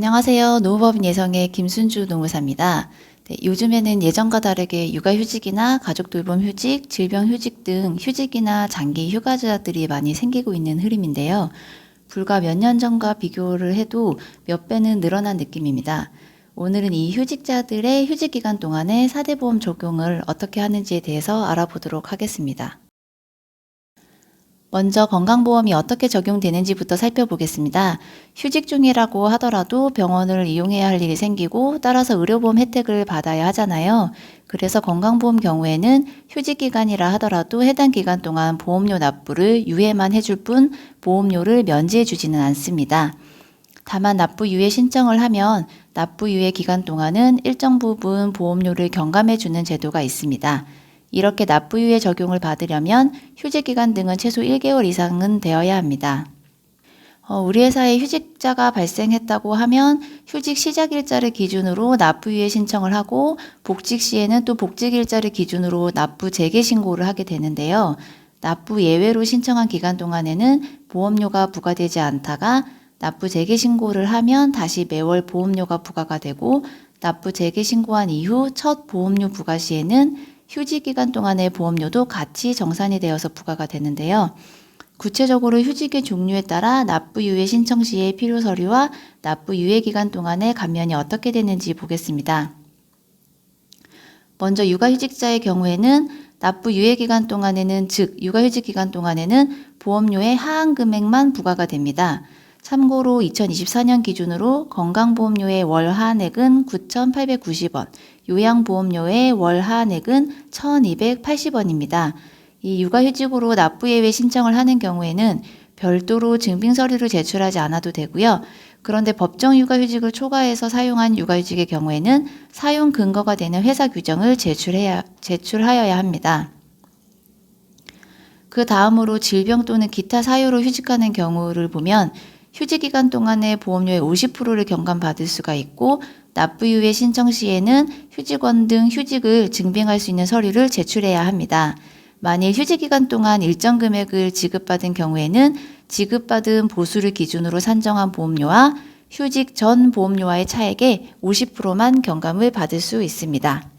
안녕하세요. 노후법인 예성의 김순주 노무사입니다. 네, 요즘에는 예전과 다르게 육아휴직이나 가족돌봄 휴직, 질병휴직 등 휴직이나 장기 휴가자들이 많이 생기고 있는 흐름인데요. 불과 몇 년 전과 비교를 해도 몇 배는 늘어난 느낌입니다. 오늘은 이 휴직자들의 휴직기간 동안에 4대 보험 적용을 어떻게 하는지에 대해서 알아보도록 하겠습니다. 먼저 건강보험이 어떻게 적용되는지부터 살펴보겠습니다. 휴직 중이라고 하더라도 병원을 이용해야 할 일이 생기고 따라서 의료보험 혜택을 받아야 하잖아요. 그래서 건강보험 경우에는 휴직 기간이라 하더라도 해당 기간 동안 보험료 납부를 유예만 해줄 뿐 보험료를 면제해 주지는 않습니다. 다만 납부 유예 신청을 하면 납부 유예 기간 동안은 일정 부분 보험료를 경감해 주는 제도가 있습니다. 이렇게 납부 유예 적용을 받으려면 휴직 기간 등은 최소 1개월 이상은 되어야 합니다. 우리 회사에 휴직자가 발생했다고 하면 휴직 시작 일자를 기준으로 납부 유예 신청을 하고 복직 시에는 또 복직 일자를 기준으로 납부 재개 신고를 하게 되는데요. 납부 예외로 신청한 기간 동안에는 보험료가 부과되지 않다가 납부 재개 신고를 하면 다시 매월 보험료가 부과가 되고 납부 재개 신고한 이후 첫 보험료 부과 시에는 휴직 기간 동안의 보험료도 같이 정산이 되어서 부과가 되는데요. 구체적으로 휴직의 종류에 따라 납부 유예 신청 시의 필요 서류와 납부 유예 기간 동안의 감면이 어떻게 되는지 보겠습니다. 먼저 육아휴직자의 경우에는 납부 유예 기간 동안에는 즉 육아휴직 기간 동안에는 보험료의 하한 금액만 부과가 됩니다. 참고로 2024년 기준으로 건강보험료의 월 하한액은 9,890원, 요양보험료의 월 하한액은 1,280원입니다. 이 육아휴직으로 납부예외 신청을 하는 경우에는 별도로 증빙서류를 제출하지 않아도 되고요. 그런데 법정 육아휴직을 초과해서 사용한 육아휴직의 경우에는 사용 근거가 되는 회사 규정을 제출하여야 합니다. 그 다음으로 질병 또는 기타 사유로 휴직하는 경우를 보면 휴직 기간 동안의 보험료의 50%를 경감받을 수가 있고 납부 유예 신청 시에는 휴직원 등 휴직을 증빙할 수 있는 서류를 제출해야 합니다. 만일 휴직 기간 동안 일정 금액을 지급받은 경우에는 지급받은 보수를 기준으로 산정한 보험료와 휴직 전 보험료와의 차액의 50%만 경감을 받을 수 있습니다.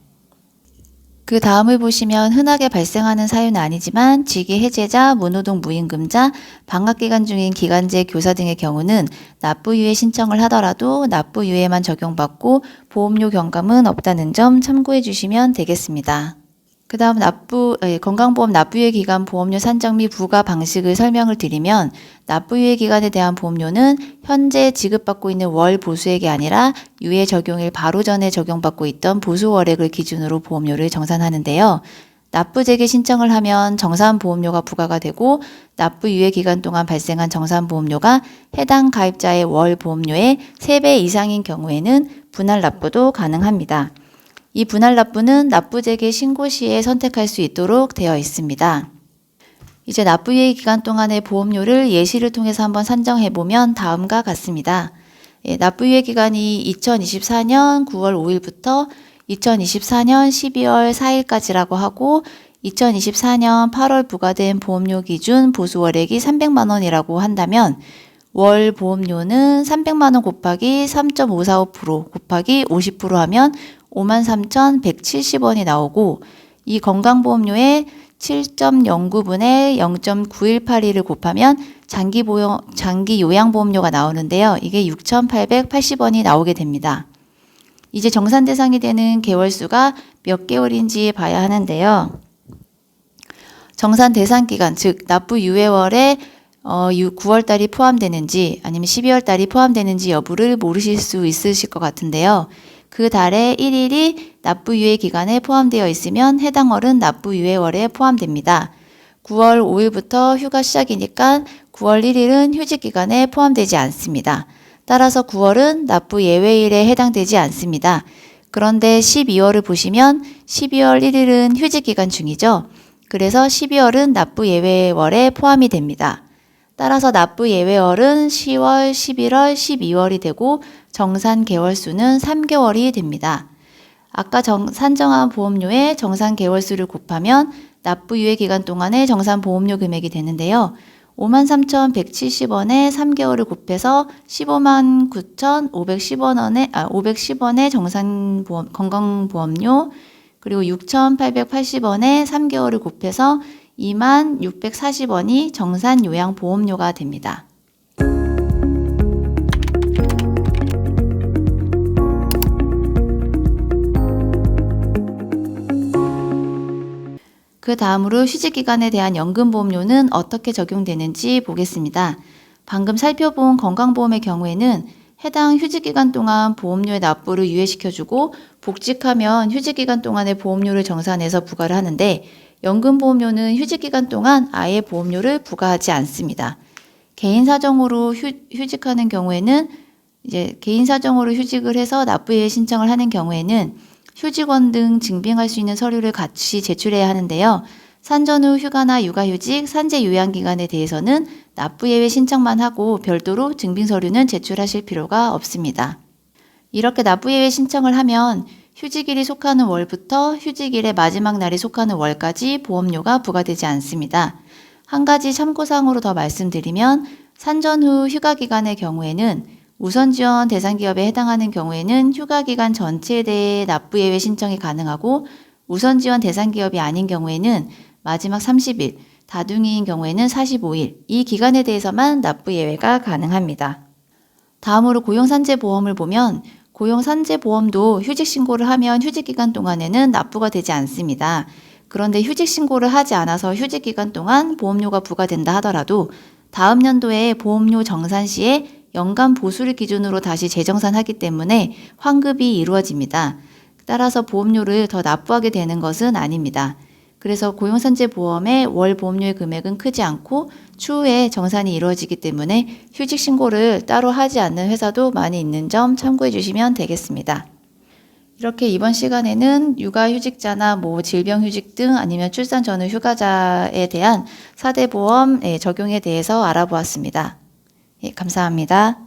그 다음을 보시면 흔하게 발생하는 사유는 아니지만 직위 해제자, 무노동 무임금자, 방학기간 중인 기간제 교사 등의 경우는 납부 유예 신청을 하더라도 납부 유예만 적용받고 보험료 경감은 없다는 점 참고해 주시면 되겠습니다. 그 다음 건강보험 납부유예 기간 보험료 산정 및 부과 방식을 설명을 드리면 납부유예 기간에 대한 보험료는 현재 지급받고 있는 월 보수액이 아니라 유예 적용일 바로 전에 적용받고 있던 보수월액을 기준으로 보험료를 정산하는데요. 납부 재개 신청을 하면 정산보험료가 부과가 되고 납부 유예 기간 동안 발생한 정산보험료가 해당 가입자의 월 보험료의 3배 이상인 경우에는 분할 납부도 가능합니다. 이 분할 납부는 납부 재개 신고 시에 선택할 수 있도록 되어 있습니다. 이제 납부 유예 기간 동안의 보험료를 예시를 통해서 한번 산정해 보면 다음과 같습니다. 납부 유예 기간이 2024년 9월 5일부터 2024년 12월 4일까지라고 하고 2024년 8월 부과된 보험료 기준 보수월액이 300만 원이라고 한다면 월 보험료는 300만 원 곱하기 3.545% 곱하기 50% 하면 53,170원이 나오고 이 건강보험료의 7.09분의 0.9182를 곱하면 장기 요양보험료가 나오는데요. 이게 6,880원이 나오게 됩니다. 이제 정산 대상이 되는 개월수가 몇 개월인지 봐야 하는데요. 정산 대상 기간, 즉 납부 유예월에 9월 달이 포함되는지 아니면 12월 달이 포함되는지 여부를 모르실 수 있으실 것 같은데요. 그 달의 1일이 납부 유예 기간에 포함되어 있으면 해당 월은 납부 유예월에 포함됩니다. 9월 5일부터 휴가 시작이니까 9월 1일은 휴직 기간에 포함되지 않습니다. 따라서 9월은 납부 예외일에 해당되지 않습니다. 그런데 12월을 보시면 12월 1일은 휴직 기간 중이죠. 그래서 12월은 납부 예외월에 포함이 됩니다. 따라서 납부 예외월은 10월, 11월, 12월이 되고 정산 개월수는 3개월이 됩니다. 아까 산정한 보험료의 정산 개월수를 곱하면 납부 유예 기간 동안의 정산 보험료 금액이 되는데요. 53,170원에 3개월을 곱해서 159,510원의 정산보험, 건강보험료, 그리고 6,880원에 3개월을 곱해서 26,40원이 정산요양보험료가 됩니다. 그 다음으로 휴직기간에 대한 연금보험료는 어떻게 적용되는지 보겠습니다. 방금 살펴본 건강보험의 경우에는 해당 휴직기간 동안 보험료의 납부를 유예시켜주고 복직하면 휴직기간 동안의 보험료를 정산해서 부과를 하는데 연금보험료는 휴직기간 동안 아예 보험료를 부과하지 않습니다. 개인 사정으로 휴직하는 경우에는 개인 사정으로 휴직을 해서 납부예외 신청을 하는 경우에는 휴직원 등 증빙할 수 있는 서류를 같이 제출해야 하는데요. 산전 후 휴가나 육아휴직, 산재 요양기간에 대해서는 납부예외 신청만 하고 별도로 증빙 서류는 제출하실 필요가 없습니다. 이렇게 납부예외 신청을 하면 휴직일이 속하는 월부터 휴직일의 마지막 날이 속하는 월까지 보험료가 부과되지 않습니다. 한 가지 참고사항으로 더 말씀드리면 산전 후 휴가기간의 경우에는 우선지원 대상기업에 해당하는 경우에는 휴가기간 전체에 대해 납부예외 신청이 가능하고 우선지원 대상기업이 아닌 경우에는 마지막 30일, 다둥이인 경우에는 45일, 이 기간에 대해서만 납부예외가 가능합니다. 다음으로 고용산재보험을 보면 고용산재보험도 휴직신고를 하면 휴직기간 동안에는 납부가 되지 않습니다. 그런데 휴직신고를 하지 않아서 휴직기간 동안 보험료가 부과된다 하더라도 다음 연도에 보험료 정산 시에 연간 보수를 기준으로 다시 재정산하기 때문에 환급이 이루어집니다. 따라서 보험료를 더 납부하게 되는 것은 아닙니다. 그래서 고용산재보험의 월 보험료의 금액은 크지 않고 추후에 정산이 이루어지기 때문에 휴직 신고를 따로 하지 않는 회사도 많이 있는 점 참고해 주시면 되겠습니다. 이렇게 이번 시간에는 육아휴직자나 질병휴직 등 아니면 출산 전후 휴가자에 대한 4대 보험 적용에 대해서 알아보았습니다. 감사합니다.